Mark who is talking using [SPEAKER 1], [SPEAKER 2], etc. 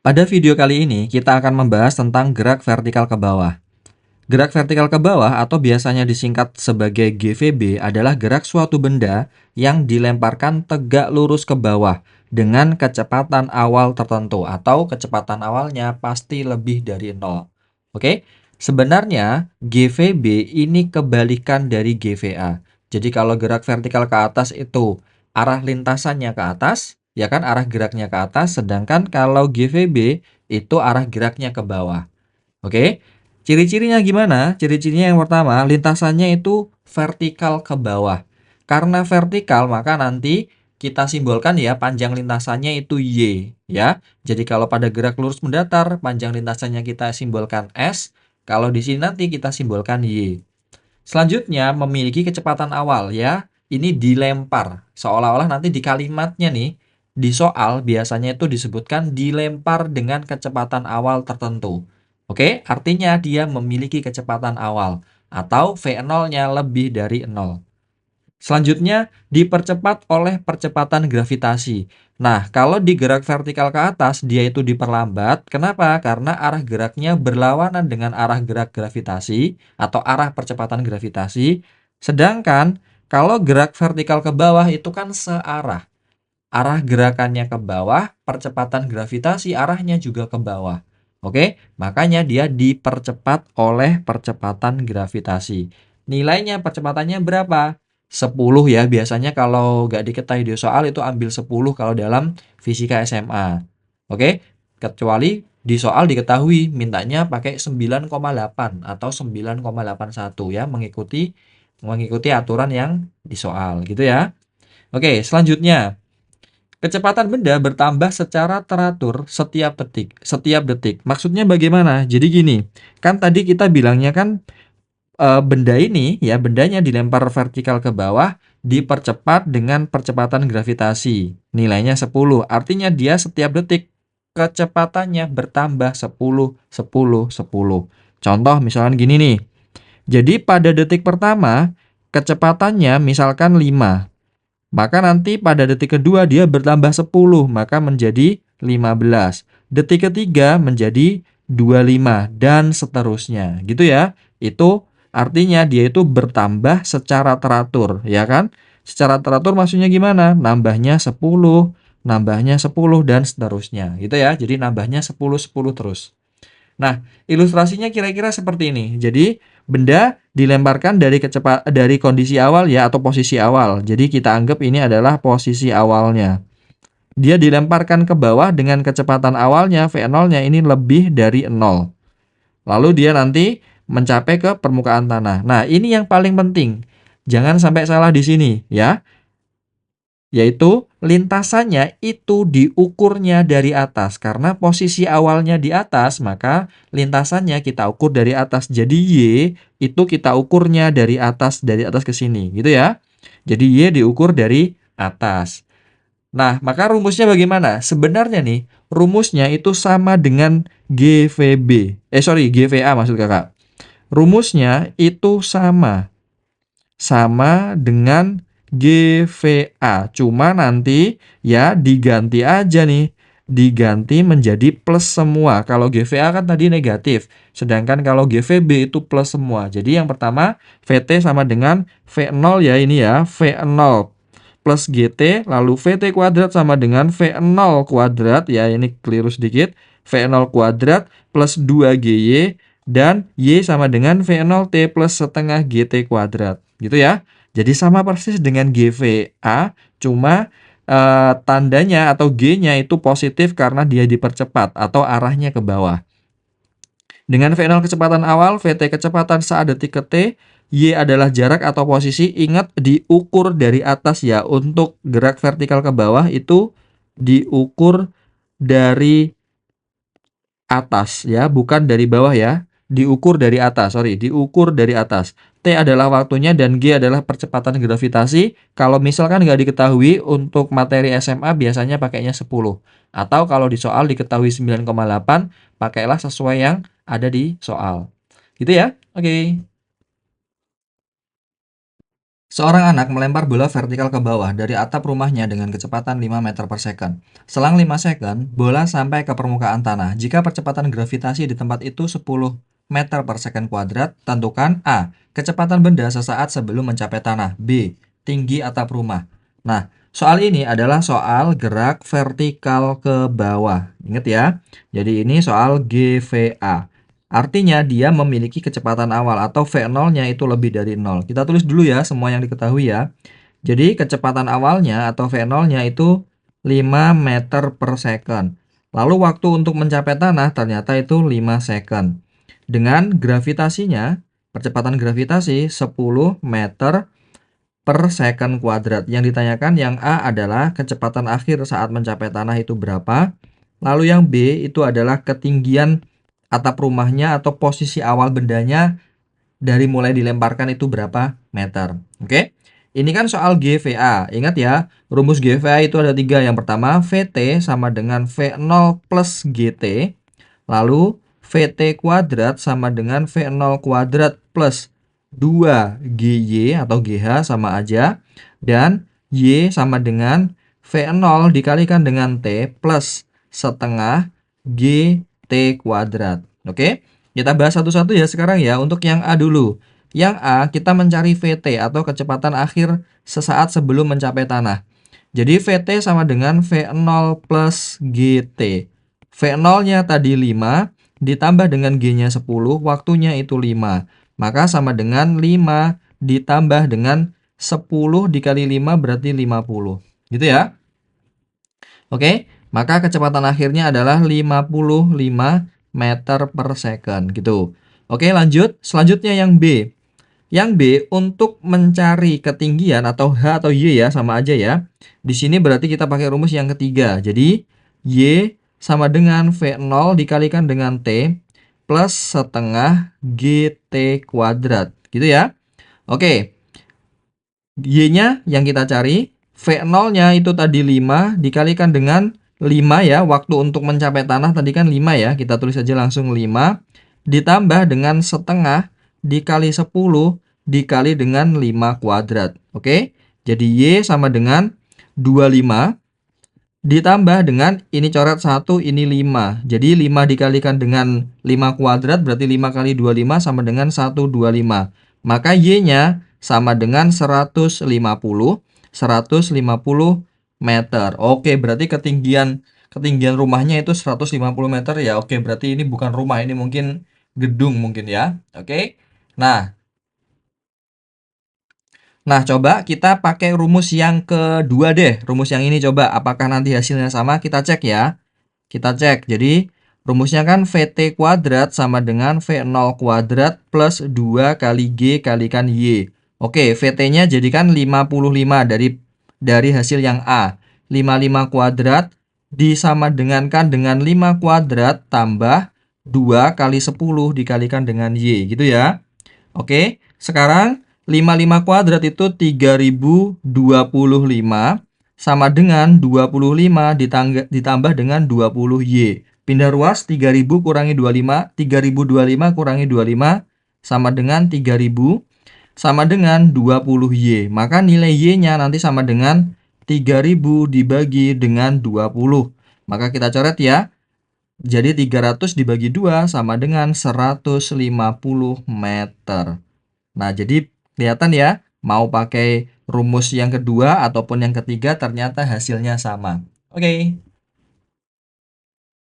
[SPEAKER 1] Pada video kali ini, kita akan membahas tentang gerak vertikal ke bawah. Gerak vertikal ke bawah atau biasanya disingkat sebagai GVB adalah gerak suatu benda yang dilemparkan tegak lurus ke bawah dengan kecepatan awal tertentu atau kecepatan awalnya pasti lebih dari 0. Oke, sebenarnya GVB ini kebalikan dari GVA. Jadi kalau gerak vertikal ke atas itu arah lintasannya ke atas, ya kan arah geraknya ke atas, sedangkan kalau GVB itu arah geraknya ke bawah. Oke, ciri-cirinya gimana? Ciri-cirinya yang pertama, lintasannya itu vertikal ke bawah. Karena vertikal, maka nanti kita simbolkan ya, panjang lintasannya itu Y, ya. Jadi kalau pada gerak lurus mendatar, panjang lintasannya kita simbolkan S. Kalau di sini nanti kita simbolkan Y. Selanjutnya, memiliki kecepatan awal ya. Ini dilempar. Seolah-olah nanti di kalimatnya nih, di soal biasanya itu disebutkan dilempar dengan kecepatan awal tertentu. Oke, artinya dia memiliki kecepatan awal atau V0-nya lebih dari 0. Selanjutnya, dipercepat oleh percepatan gravitasi. Nah, kalau digerak vertikal ke atas, dia itu diperlambat. Kenapa? Karena arah geraknya berlawanan dengan arah gerak gravitasi atau arah percepatan gravitasi. Sedangkan, kalau gerak vertikal ke bawah itu kan searah. Arah gerakannya ke bawah, percepatan gravitasi arahnya juga ke bawah. Oke, makanya dia dipercepat oleh percepatan gravitasi. Nilainya percepatannya berapa? 10 ya, biasanya kalau nggak diketahui di soal itu ambil 10 kalau dalam fisika SMA. Oke, kecuali di soal diketahui mintanya pakai 9,8 atau 9,81 ya, mengikuti aturan yang di soal gitu ya. Oke, selanjutnya. Kecepatan benda bertambah secara teratur setiap detik. Setiap detik. Maksudnya bagaimana? Jadi gini, kan tadi kita bilangnya kan benda ini ya, bendanya dilempar vertikal ke bawah dipercepat dengan percepatan gravitasi. Nilainya 10. Artinya dia setiap detik kecepatannya bertambah 10, 10, 10. Contoh misalkan gini nih. Jadi pada detik pertama kecepatannya misalkan 5. Maka nanti pada detik kedua dia bertambah 10, maka menjadi 15. Detik ketiga menjadi 25 dan seterusnya. Gitu ya. Itu artinya dia itu bertambah secara teratur, ya kan? Secara teratur maksudnya gimana? Nambahnya 10, nambahnya 10 dan seterusnya. Gitu ya. Jadi nambahnya 10 10 terus. Nah, ilustrasinya kira-kira seperti ini. Jadi, benda dilemparkan dari kondisi awal ya atau posisi awal. Jadi, kita anggap ini adalah posisi awalnya. Dia dilemparkan ke bawah dengan kecepatan awalnya V0-nya ini lebih dari 0. Lalu dia nanti mencapai ke permukaan tanah. Nah, ini yang paling penting. Jangan sampai salah di sini ya. Yaitu lintasannya itu diukurnya dari atas. Karena posisi awalnya di atas, maka lintasannya kita ukur dari atas. Jadi Y itu kita ukurnya dari atas ke sini, gitu ya. Jadi Y diukur dari atas. Nah, maka rumusnya bagaimana? Sebenarnya nih, rumusnya itu sama dengan GVA maksud kakak. Rumusnya itu sama dengan GVA. Cuma nanti ya diganti aja nih. Diganti menjadi plus semua. Kalau GVA kan tadi negatif. Sedangkan kalau GVB itu plus semua. Jadi yang pertama VT sama dengan V0 ya ini ya. V0 plus GT. Lalu VT kuadrat sama dengan V0 kuadrat. Ya ini keliru sedikit. V0 kuadrat plus 2GY. Dan Y sama dengan V0T plus setengah GT kuadrat. Gitu ya. Jadi sama persis dengan GVA, cuma tandanya atau G-nya itu positif karena dia dipercepat atau arahnya ke bawah. Dengan V0 kecepatan awal, VT kecepatan saat detik ke T, Y adalah jarak atau posisi. Ingat diukur dari atas ya. Untuk gerak vertikal ke bawah itu diukur dari atas ya, bukan dari bawah ya. Diukur dari atas, diukur dari atas. T adalah waktunya dan G adalah percepatan gravitasi. Kalau misalkan nggak diketahui untuk materi SMA biasanya pakainya 10. Atau kalau di soal diketahui 9,8, pakailah sesuai yang ada di soal. Gitu ya? Oke. Seorang anak melempar bola vertikal ke bawah dari atap rumahnya dengan kecepatan 5 meter per second. Selang 5 second, bola sampai ke permukaan tanah. Jika percepatan gravitasi di tempat itu 10 meter per second kuadrat, tentukan A. Kecepatan benda sesaat sebelum mencapai tanah. B. Tinggi atap rumah. Nah, soal ini adalah soal gerak vertikal ke bawah. Ingat ya, jadi ini soal GVA. Artinya dia memiliki kecepatan awal atau V0-nya itu lebih dari 0. Kita tulis dulu ya semua yang diketahui ya. Jadi kecepatan awalnya atau V0-nya itu 5 meter per second. Lalu waktu untuk mencapai tanah ternyata itu 5 second. Dengan gravitasinya, percepatan gravitasi 10 meter per second kuadrat. Yang ditanyakan yang A adalah kecepatan akhir saat mencapai tanah itu berapa. Lalu yang B itu adalah ketinggian atap rumahnya atau posisi awal bendanya dari mulai dilemparkan itu berapa meter. Oke. Ini kan soal GVA. Ingat ya, rumus GVA itu ada 3. Yang pertama, VT sama dengan V0 plus GT. Lalu, VT kuadrat sama dengan V0 kuadrat plus 2GY atau GH sama aja. Dan Y sama dengan V0 dikalikan dengan T plus setengah GT kuadrat. Oke, kita bahas satu-satu ya sekarang ya. Untuk yang A dulu. Yang A, kita mencari VT atau kecepatan akhir sesaat sebelum mencapai tanah. Jadi VT sama dengan V0 plus GT. V0-nya tadi 5, ditambah dengan G-nya 10, waktunya itu 5. Maka sama dengan 5 ditambah dengan 10 dikali 5 berarti 50. Gitu ya. Oke, maka kecepatan akhirnya adalah 55 meter per second gitu. Oke, lanjut. Selanjutnya yang B. Yang B untuk mencari ketinggian atau H atau Y ya, sama aja ya. Di sini berarti kita pakai rumus yang ketiga. Jadi Y sama dengan V0 dikalikan dengan T plus setengah GT kuadrat. Gitu ya. Oke. Y-nya yang kita cari, V0-nya itu tadi 5 dikalikan dengan 5 ya. Waktu untuk mencapai tanah tadi kan 5 ya. Kita tulis saja langsung 5 ditambah dengan setengah dikali 10 dikali dengan 5 kuadrat. Oke. Jadi Y sama dengan 25 ditambah dengan ini coret 1, ini 5. Jadi 5 dikalikan dengan 5 kuadrat berarti 5 kali 25 sama dengan 125. Maka Y-nya sama dengan 150 meter. Oke, berarti ketinggian rumahnya itu 150 meter ya. Oke, berarti ini bukan rumah, ini mungkin gedung mungkin ya. Oke. Nah, coba kita pakai rumus yang kedua deh. Rumus yang ini coba apakah nanti hasilnya sama? Kita cek ya. Kita cek. Jadi, rumusnya kan VT kuadrat sama dengan V0 kuadrat plus 2 kali G kalikan Y. Oke, VT-nya jadikan 55 dari hasil yang A. 55 kuadrat disama dengankan dengan 5 kuadrat tambah 2 kali 10 dikalikan dengan Y. Gitu ya. Oke, sekarang 55 kuadrat itu 3025 sama dengan 25 ditambah dengan 20Y. Pindah ruas 3000 kurangi 25, 3025 kurangi 25 sama dengan 3000 sama dengan 20Y. Maka nilai Y-nya nanti sama dengan 3000 dibagi dengan 20. Maka kita coret ya. Jadi 300 dibagi 2 sama dengan 150 meter. Nah, jadi kelihatan ya, mau pakai rumus yang kedua ataupun yang ketiga ternyata hasilnya sama. Oke.